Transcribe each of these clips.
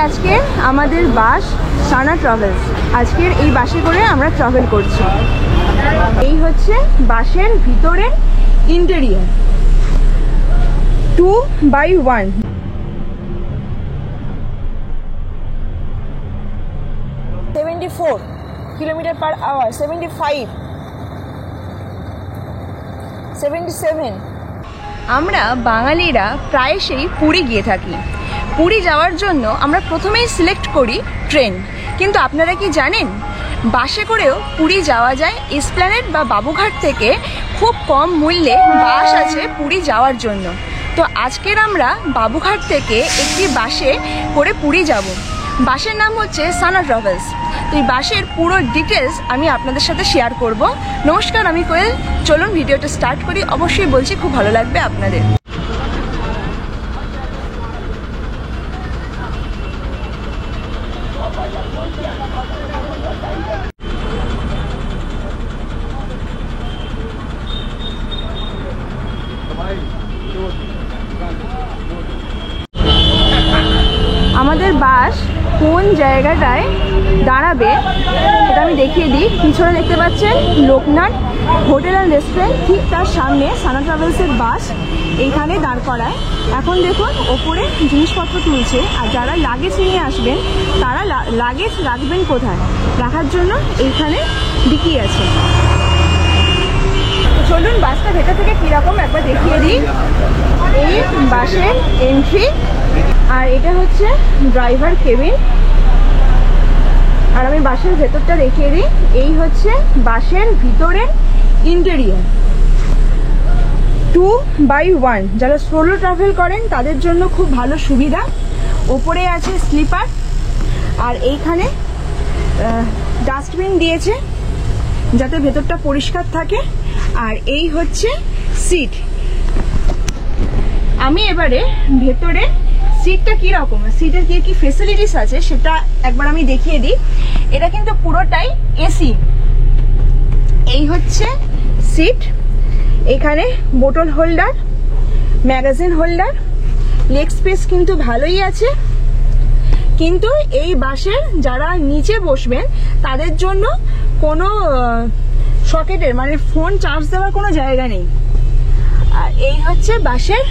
আজকে আমাদের বাস সানা ট্রাভেলস। আজকের এই বাসে করে আমরা ট্রাভেল করছি। এই হচ্ছে বাসের ভিতরের ইন্টেরিয়র 2x1। 74 km/h, 75, 77। আমরা বাঙালিরা প্রায়শই পুরী গিয়ে থাকি। পুরী যাওয়ার জন্য আমরা প্রথমেই সিলেক্ট করি ট্রেন, কিন্তু আপনারা কি জানেন বাসে করেও পুরী যাওয়া যায়। এসপ্ল্যানেড বা বাবুঘাট থেকে খুব কম মূল্যে বাস আছে পুরী যাওয়ার জন্য। তো আজকের আমরা বাবুঘাট থেকে একটি বাসে করে পুরী যাব। বাসের নাম হচ্ছে সানা ট্রাভেলস। তো এই বাসের পুরো ডিটেলস আমি আপনাদের সাথে শেয়ার করব। নমস্কার, আমি কোয়েল। চলুন ভিডিওটা স্টার্ট করি। অবশ্যই বলছি খুব ভালো লাগবে আপনাদের। আমাদের বাস কোন জায়গাটায় দাঁড়াবে সেটা আমি দেখিয়ে দিই। পিছনে দেখতে পাচ্ছেন লোকনাথ হোটেল অ্যান্ড রেস্টুরেন্ট, ঠিক তার সামনে সানা ট্রাভেলসের বাস এইখানে দাঁড় করায়। এখন দেখুন ওপরে জিনিসপত্র তুলছে, আর যারা লাগেজ নিয়ে আসবেন তারা লাগেজ রাখবেন কোথায়, রাখার জন্য এইখানে ডিকি আছে। চলুন বাসটা ভেতর থেকে কীরকম একবার দেখিয়ে দিই। এই বাসের এন্ট্রি, আর এটা হচ্ছে ড্রাইভার কেবিন। আর আমি বাসের ভেতরটা দেখিয়ে দিই। এই হচ্ছে বাসের ভিতরের ইন্টেরিয়র 2x1। যারা সোলো ট্রাভেল করেন তাদের জন্য খুব ভালো সুবিধা। ওপরে আছে স্লিপার, আর এইখানে ডাস্টবিন দিয়েছে যাতে ভেতরটা পরিষ্কার থাকে। আর এই হচ্ছে সিট। আমি এবারে ভেতরে সিটটা কীরকম, সিটের কী কী ফেসিলিটিস আছে সেটা একবার আমি দেখিয়ে দিই। এটা কিন্তু পুরোটাই এসি। এই হচ্ছে সিট। এখানে বোতল holder, magazine holder, leg space কিন্তু ভালোই আছে। কিন্তু এই বাসের যারা নিচে বসবেন তাদের জন্য কোনো সকেটের মানে ফোন চার্জ দেওয়ার কোনো জায়গা নেই। আর এই হচ্ছে বাসের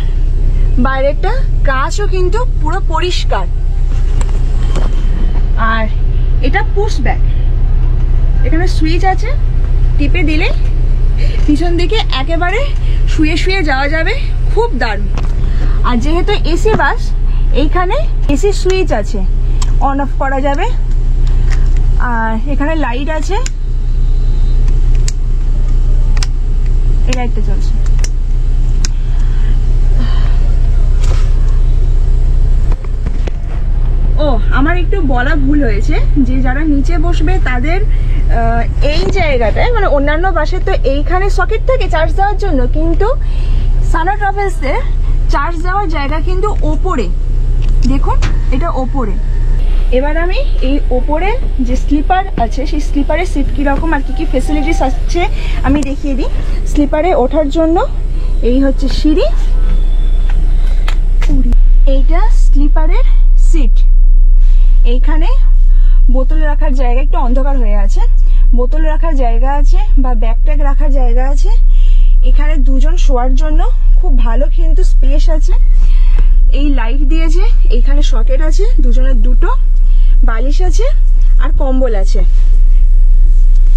বাইরেটা, কাঁচও কিন্তু পুরো পরিষ্কার। আর এটা পুশ ব্যাক, এখানে সুইচ আছে, টিপে দিলে পিছন দিকে একেবারে শুয়ে শুয়ে যাওয়া যাবে, খুব দারুণ। আর যেহেতু এসি বাস, এইখানে এসি সুইচ আছে, অন অফ করা যাবে। আর এখানে লাইট আছে, এই লাইটটা চলছে। ও আমার একটু বলা ভুল হয়েছে যে যারা নিচে বসবে তাদের এই জায়গাটায়, মানে অন্যান্য বাসে তো এইখানে সকেট থাকে চার্জ দেওয়ার জন্য, কিন্তু সানা ট্রাভেলসের চার্জ দেওয়ার জায়গা কিন্তু ওপরে। দেখুন এটা ওপরে। এবার আমি এই ওপরে যে স্লিপার আছে সেই স্লিপারের সিট কীরকম আর কী কী ফেসিলিটিস আছে আমি দেখিয়ে দিই। স্লিপারে ওঠার জন্য এই হচ্ছে সিঁড়ি, এইটা স্লিপারের সিট। এইখানে বোতল রাখার জায়গা, একটু অন্ধকার হয়ে আছে, বোতল রাখার জায়গা আছে বা ব্যাগ ট্যাগ রাখার জায়গা আছে। এখানে দুজন শোয়ার জন্য খুব ভালো কিন্তু স্পেস আছে। এই লাইট দিয়েছে, এইখানে সকেট আছে, দুজনের দুটো বালিশ আছে আর কম্বল আছে।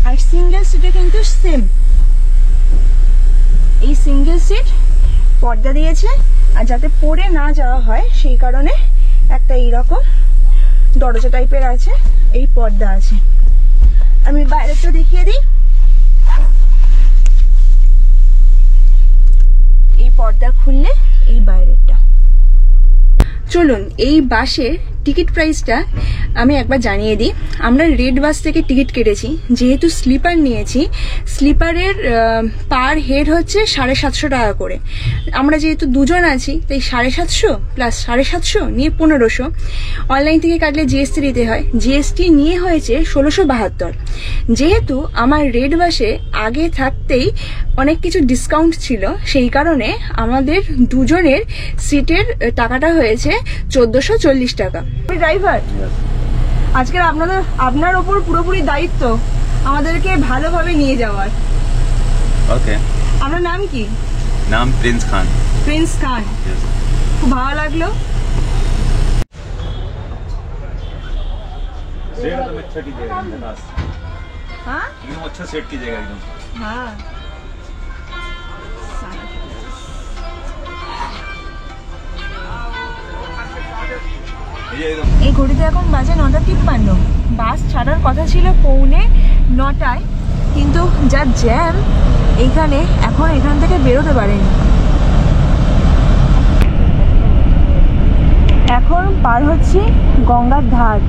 আর সিঙ্গেল সিটে কিন্তু সেম, এই সিঙ্গেল সিট পর্দা দিয়েছে, আর যাতে পড়ে না যাওয়া হয় সেই কারণে একটা এইরকম দরজা টাইপের আছে, এই পর্দা আছে। আমি বাইরেটা দেখিয়ে দিই। এই পর্দা খুললে এই বাইরেটা। চলুন এই বাসের টিকিট প্রাইসটা আমি একবার জানিয়ে দিই। আমরা রেড বাস থেকে টিকিট কেটেছি, যেহেতু স্লিপার নিয়েছি, স্লিপারের পার হেড হচ্ছে 750 টাকা করে। আমরা যেহেতু দুজন আছি তাই 750 প্লাস 750 নিয়ে 1500। অনলাইন থেকে কাটলে জিএসটি দিতে হয়, জিএসটি নিয়ে হয়েছে 1672। যেহেতু আমার রেড বাসে আগে থাকতেই অনেক কিছু ডিসকাউন্ট ছিল, সেই কারণে আমাদের দুজনের সিটের টাকাটা হয়েছে 1440 টাকা। ড্রাইভার, আজকে আপনার ওপর পুরোপুরি দায়িত্ব আমাদেরকে ভালোভাবে নিয়ে যাওয়ার। ওকে। আপনার নাম কি? নাম প্রিন্স খান। প্রিন্স খান, খুব ভালো লাগলো। सेट एकदम अच्छा कीजिएगा खास। हाँ एकदम अच्छा सेट कीजिएगा एकदम। हाँ ये एकदम। এই ঘড়িতে এখন বাজে 9:53। বাস ছাড়ার কথা ছিল 9:45, কিন্তু যা জ্যাম এইখানে, এখন এখান থেকে বেরোতে পারেনি। এখন পার হচ্ছি গঙ্গার ধার।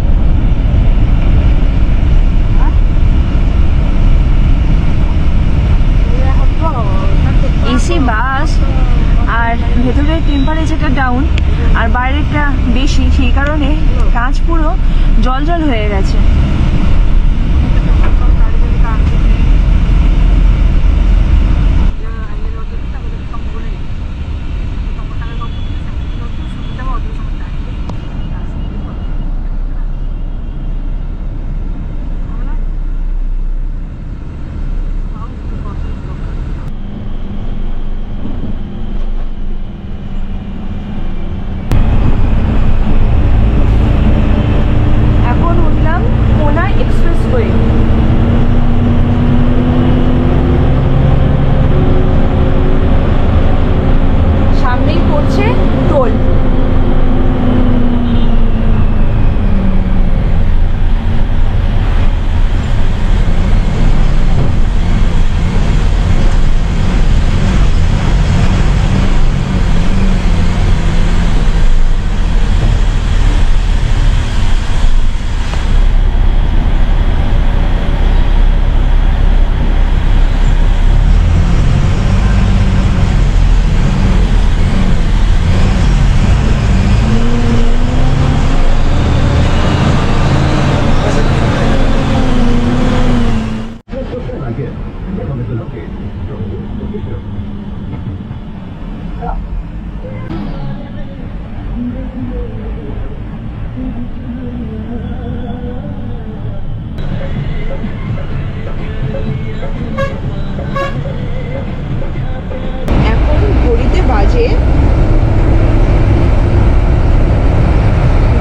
এসি বাস, আর ভেতরের টেম্পারেচারটা ডাউন আর বাইরেটা বেশি, সেই কারণে কাঁচ পুরো জল জল হয়ে গেছে। সামনেই পড়ছে টোল। এখন ঘড়িতে বাজে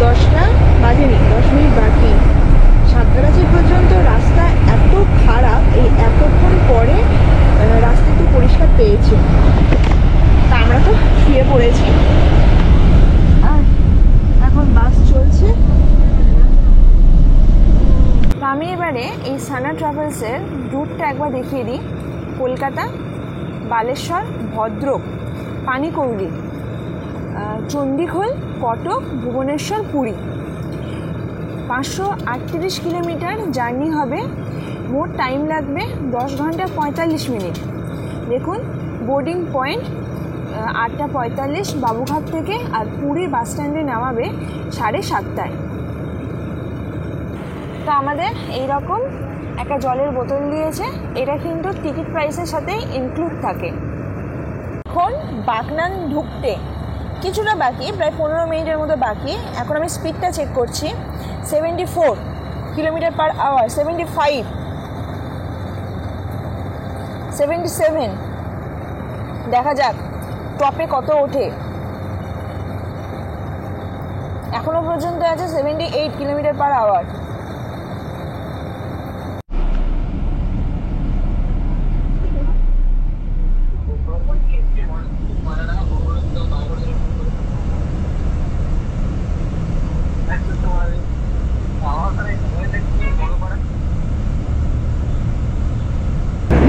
10টা বাজেনি, 10 মিনিট বাকি। সাঁতরাগাছি পর্যন্ত রাস্তা এত খারাপ, এই এতক্ষণ পরে রাস্তা একটু পরিষ্কার পেয়েছে। তা আমরা তো শুয়ে পড়েছি, আর এখন বাস চলছে। তা আমি এবারে এই সানা ট্রাভেলসের রুটটা একবার দেখিয়ে দিই। কলকাতা, বালেশ্বর, ভদ্রক, পানিকৌড়ি, চণ্ডীখোল, কটক, ভুবনেশ্বর, পুরী। 538 কিলোমিটার জার্নি হবে। মোট টাইম লাগবে 10 ঘন্টা 45 মিনিট। দেখুন, বোর্ডিং পয়েন্ট 8:45 বাবুঘাট থেকে, আর পুরী বাস স্ট্যান্ডে নামাবে 7:30টায়। তো আমাদের এইরকম একটা জলের বোতল দিয়েছে, এটা কিন্তু টিকিট প্রাইসের সাথেই ইনক্লুড থাকে। এখন বাগনান ঢুকতে কিছুটা বাকি, প্রায় 15 মিনিটের মতো বাকি। এখন আমি স্পিডটা চেক করছি, 74 কিলোমিটার পার আওয়ার, 75, 77। দেখা যাক টপে কত ওঠে। এখনো পর্যন্ত আছে 78 কিলোমিটার পার আওয়ার।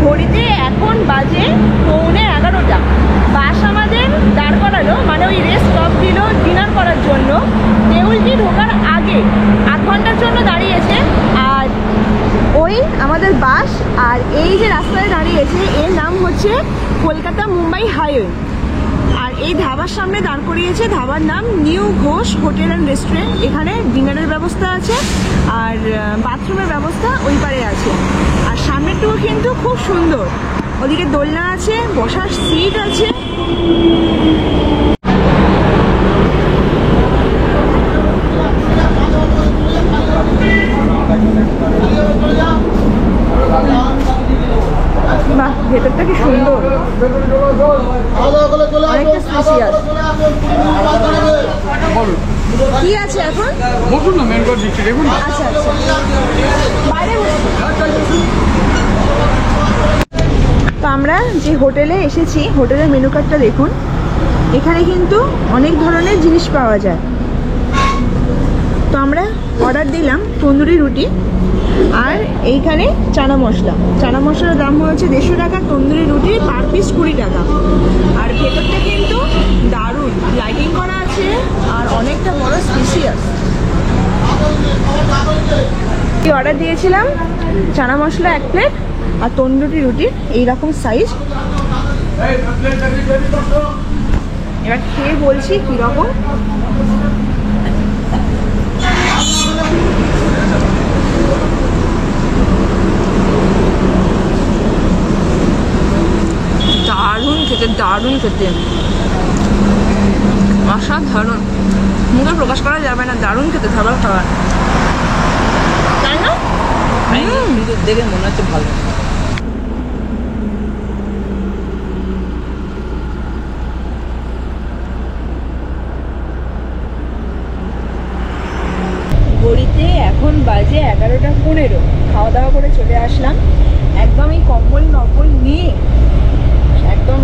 ঘড়িতে এখন বাজে 11:15। বাস আমাদের দাঁড় করালো, মানে ওই রেস্ট স্টপ দিল ডিনার করার জন্য। দেউলটি ঢোকার আগে 8 ঘন্টার জন্য দাঁড়িয়েছে। আর ওই আমাদের বাস, আর এই যে রাস্তায় দাঁড়িয়েছে এর নাম হচ্ছে কলকাতা মুম্বাই হাইওয়ে। আর এই ধাবার সামনে দাঁড় করিয়েছে, ধাবার নাম new Ghosh hotel and restaurant. এখানে ডিনারের ব্যবস্থা আছে, আর বাথরুমের ব্যবস্থা ওই পারে আছে। আর সামনেরটুকু কিন্তু খুব সুন্দর, ওদিকে দোলনা আছে, বসার সিট আছে। এখন? বসুন না, মেন রোড দিচ্ছি, দেখুন না। আচ্ছা আচ্ছা, বাইরে বসুন। তো আমরা যে হোটেলে এসেছি, হোটেলের মেনু কার্ডটা দেখুন। এখানে কিন্তু অনেক ধরনের জিনিস পাওয়া যায়। তো আমরা অর্ডার দিলাম তন্দুরি রুটি আর এইখানে চানা মশলা। চানা মশলার দাম হয়েছে 150 টাকা, তন্দুরি রুটি পার পিস 20 টাকা। আর ভেতরটা কিন্তু দারুণ লাইটিং করা আছে আর অনেকটা বড় স্পেসিয়াস। অর্ডার দিয়েছিলাম চানা মশলা 1 প্লেট আর তন্দুরি রুটির এইরকম সাইজ। এবার খেয়ে বলছি কীরকম। দারুণ খেতে, দারুণ খেতে, অসাধারণ, মুখে প্রকাশ করা যাবে না। দারুণ খেতে, খাবার খাবার, তাই না? দেখে মনে হচ্ছে ভালো। ঘড়িতে এখন বাজে 11:15। খাওয়া দাওয়া করে চলে আসলাম, একদম এই কম্বল নকল নিয়ে একদম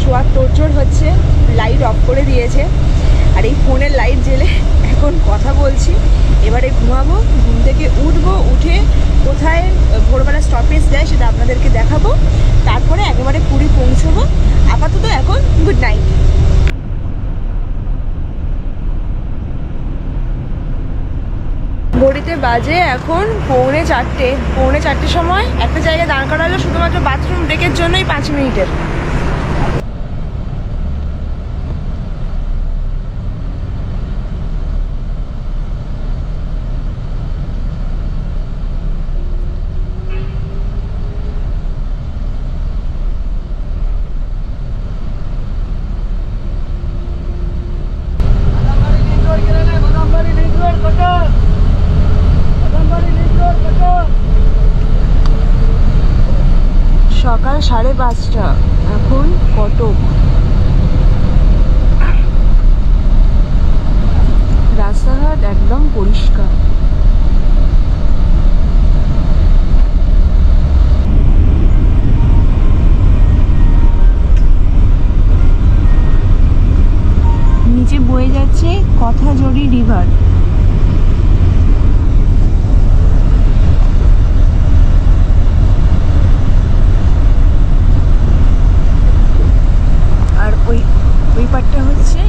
শোয়ার তোড়জোড় হচ্ছে। লাইট অফ করে দিয়েছে আর এই ফোনের লাইট জ্বেলে এখন কথা বলছি। এবারে ঘুমাবো, ঘুম থেকে উঠবো, উঠে কোথায় ভোরবেলা স্টপেজ দেয় সেটা আপনাদেরকে দেখাবো। তারপরে একেবারে পুরী পৌঁছবো। আপাতত এখন গুড নাইট। ঘড়িতে বাজে এখন 3:45। 3:45 সময় একটা জায়গায় দাঁড় করা হলো শুধুমাত্র বাথরুম ব্রেকের জন্যই 5 মিনিটের। সকাল 5:30, এখন কটক। রাস্তাঘাট একদম পরিষ্কার। নিচে বয়ে যাচ্ছে কথাজড়ি রিভার। আর ওই পাটটা হচ্ছে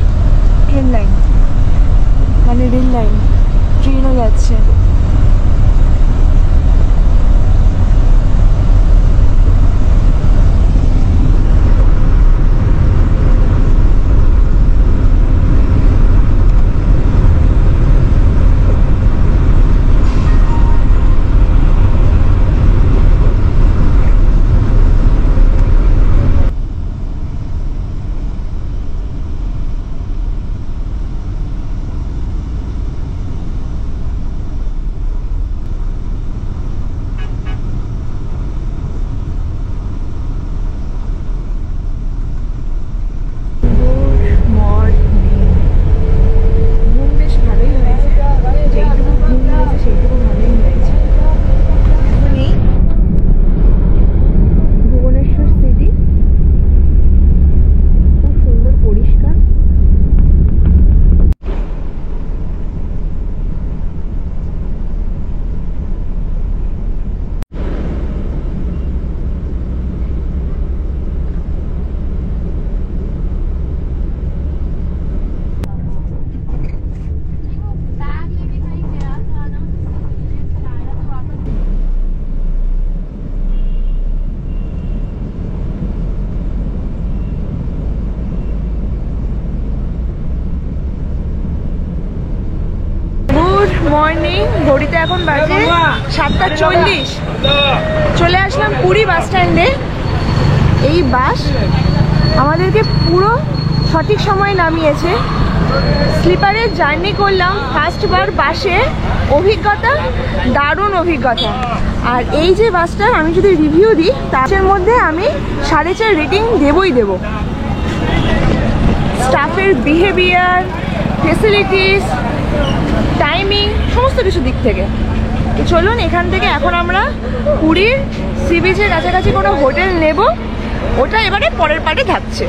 ট্রেন লাইন, মানে রেল লাইন, ট্রেনও যাচ্ছে। মর্নিং। ঘড়িতে এখন বাজে 7:40। চলে আসলাম পুরী বাস স্ট্যান্ডে। এই বাস আমাদেরকে পুরো সঠিক সময় নামিয়েছে। স্লিপারে জার্নি করলাম ফার্স্টবার বাসে, অভিজ্ঞতা দারুণ অভিজ্ঞতা। আর এই যে বাসটার আমি যদি রিভিউ দিই, তার মধ্যে আমি 4.5 রেটিং দেবই দেব। স্টাফের বিহেভিয়ার, ফেসিলিটিস, টাইমিং সমস্ত কিছু দিক থেকে। তো চলুন এখান থেকে এখন আমরা পুরীর সি বিচের কাছাকাছি কোনো হোটেল নেব, ওটা এবারে পরের পার্টে থাকছে।